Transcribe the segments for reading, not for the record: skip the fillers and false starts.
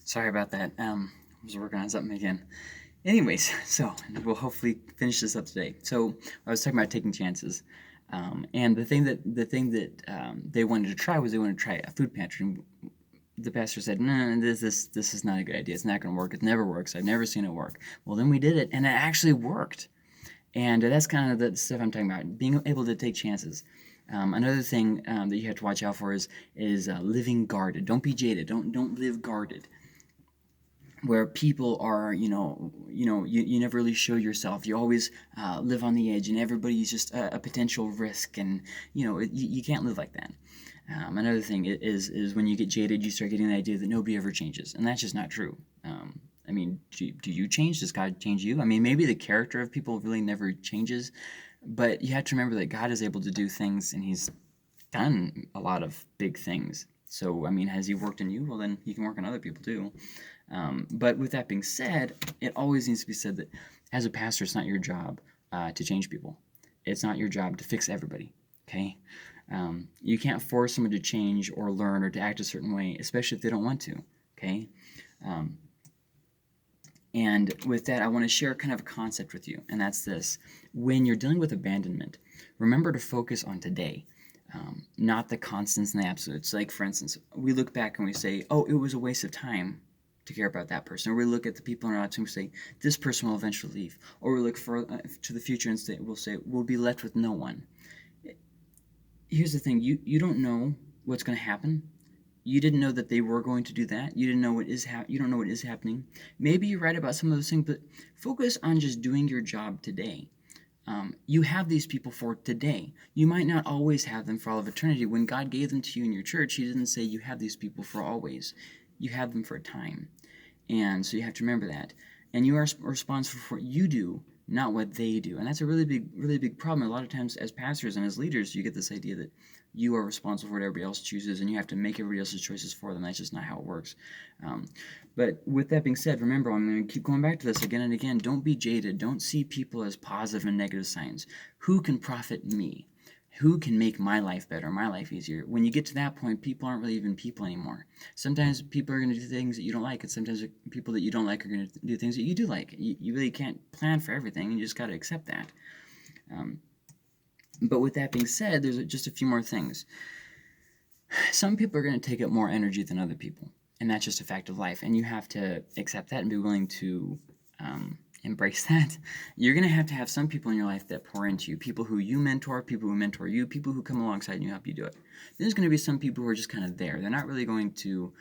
Sorry about that. I was working on something again. Anyways, so we'll hopefully finish this up today. So I was talking about taking chances, and the thing that they wanted to try was they wanted to try a food pantry. And the pastor said, "No, this is not a good idea. It's not going to work. It never works. I've never seen it work." Well, then we did it, and it actually worked. And that's kind of the stuff I'm talking about, being able to take chances. Another thing that you have to watch out for is living guarded. Don't be jaded. Don't live guarded where people are, you never really show yourself. You always live on the edge, and everybody's just a potential risk, and you can't live like that. Another thing is when you get jaded, you start getting the idea that nobody ever changes, and that's just not true. I mean, do you change? Does God change you? I mean, maybe the character of people really never changes, but you have to remember that God is able to do things, and He's done a lot of big things. So, I mean, has He worked in you? Well, then He can work on other people too. But with that being said, it always needs to be said that as a pastor, it's not your job to change people. It's not your job to fix everybody. Okay? You can't force someone to change or learn or to act a certain way, especially if they don't want to. Okay? Um, and with that, I want to share kind of a concept with you, and that's this. When you're dealing with abandonment, remember to focus on today, not the constants and the absolutes. Like, for instance, we look back and we say, oh, it was a waste of time to care about that person. Or we look at the people in our lives and we say, this person will eventually leave. Or we look to the future and we'll say, we'll be left with no one. Here's the thing, you don't know what's going to happen. You didn't know that they were going to do that. You didn't know you don't know what is happening. Maybe you're right about some of those things, but focus on just doing your job today. You have these people for today. You might not always have them for all of eternity. When God gave them to you in your church, He didn't say you have these people for always. You have them for a time. And so you have to remember that. And you are responsible for what you do, not what they do. And that's a really big problem. A lot of times, as pastors and as leaders, you get this idea that you are responsible for what everybody else chooses, and you have to make everybody else's choices for them. That's just not how it works. But with that being said, remember, I'm going to keep going back to this again and again. Don't be jaded. Don't see people as positive and negative signs. Who can profit me? Who can make my life better, my life easier? When you get to that point, people aren't really even people anymore. Sometimes people are going to do things that you don't like, and sometimes people that you don't like are going to do things that you do like. You really can't plan for everything, and you just got to accept that. Um, but with that being said, there's just a few more things. Some people are going to take up more energy than other people, and that's just a fact of life, and you have to accept that and be willing to embrace that. You're going to have some people in your life that pour into you, people who you mentor, people who mentor you, people who come alongside you and help you do it. There's going to be some people who are just kind of there. They're not really going to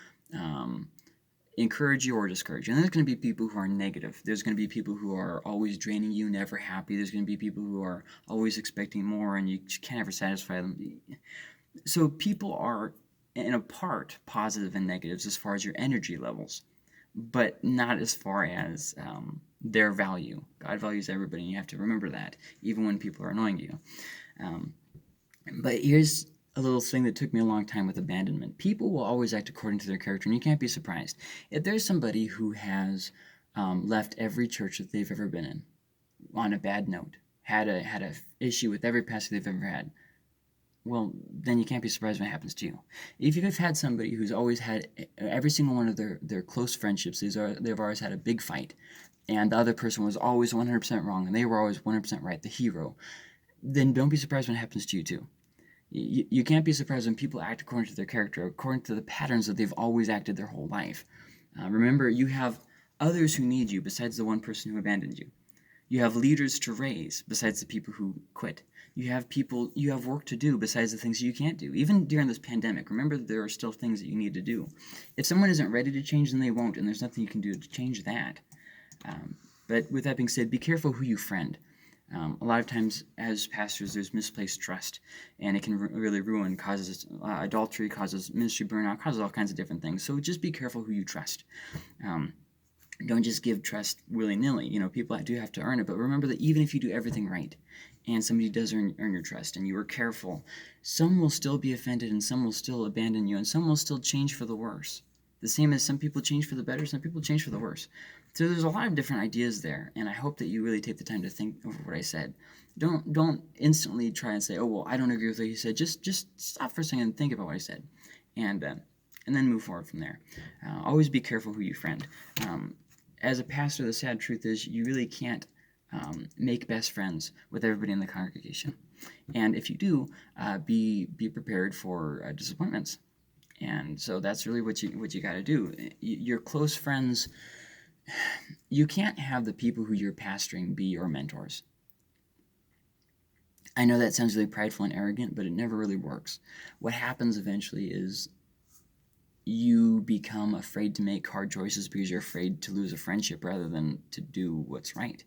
encourage you or discourage you. And there's going to be people who are negative. There's going to be people who are always draining you, never happy. There's going to be people who are always expecting more and you can't ever satisfy them. So people are, in a part, positive and negatives as far as your energy levels, but not as far as their value. God values everybody, and you have to remember that, even when people are annoying you. Um, but here's a little thing that took me a long time with abandonment. People will always act according to their character, and you can't be surprised. If there's somebody who has left every church that they've ever been in on a bad note, had a issue with every pastor they've ever had, well, then you can't be surprised when it happens to you. If you've had somebody who's always had every single one of their close friendships, they've always had a big fight, and the other person was always 100% wrong, and they were always 100% right, the hero, then don't be surprised when it happens to you too. You can't be surprised when people act according to their character, according to the patterns that they've always acted their whole life. Remember, you have others who need you besides the one person who abandoned you. You have leaders to raise besides the people who quit. You have work to do besides the things you can't do. Even during this pandemic, remember that there are still things that you need to do. If someone isn't ready to change, then they won't, and there's nothing you can do to change that. But with that being said, be careful who you friend. A lot of times, as pastors, there's misplaced trust, and it can really ruin, causes adultery, causes ministry burnout, causes all kinds of different things. So just be careful who you trust. Don't just give trust willy-nilly. People do have to earn it, but remember that even if you do everything right, and somebody does earn your trust, and you are careful, some will still be offended, and some will still abandon you, and some will still change for the worse. The same as some people change for the better, some people change for the worse. So there's a lot of different ideas there, and I hope that you really take the time to think over what I said. Don't instantly try and say, oh, well, I don't agree with what you said. Just stop for a second and think about what I said. And and then move forward from there. Always be careful who you friend. As a pastor, the sad truth is you really can't make best friends with everybody in the congregation. And if you do, be prepared for disappointments. And so that's really what you got to do. Your close friends, you can't have the people who you're pastoring be your mentors. I know that sounds really prideful and arrogant, but it never really works. What happens eventually is you become afraid to make hard choices because you're afraid to lose a friendship rather than to do what's right.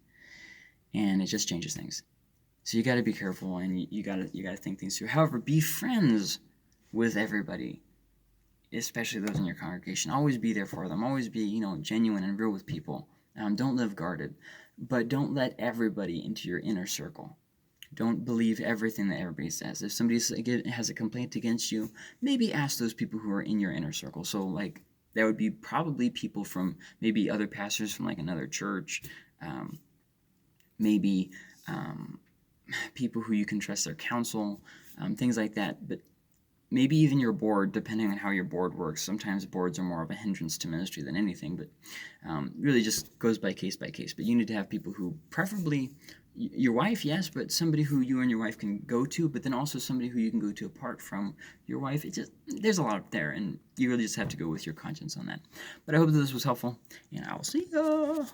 And it just changes things. So you got to be careful, and you got to think things through. However, be friends with everybody, especially those in your congregation. Always be there for them. Always be, genuine and real with people. Don't live guarded, but don't let everybody into your inner circle. Don't believe everything that everybody says. If somebody has a complaint against you, maybe ask those people who are in your inner circle. So, that would be probably people from maybe other pastors from another church, maybe people who you can trust their counsel, things like that. But maybe even your board, depending on how your board works. Sometimes boards are more of a hindrance to ministry than anything, but really just goes by case. But you need to have people who, preferably your wife, yes, but somebody who you and your wife can go to, but then also somebody who you can go to apart from your wife. There's a lot there, and you really just have to go with your conscience on that. But I hope that this was helpful, and I will see you.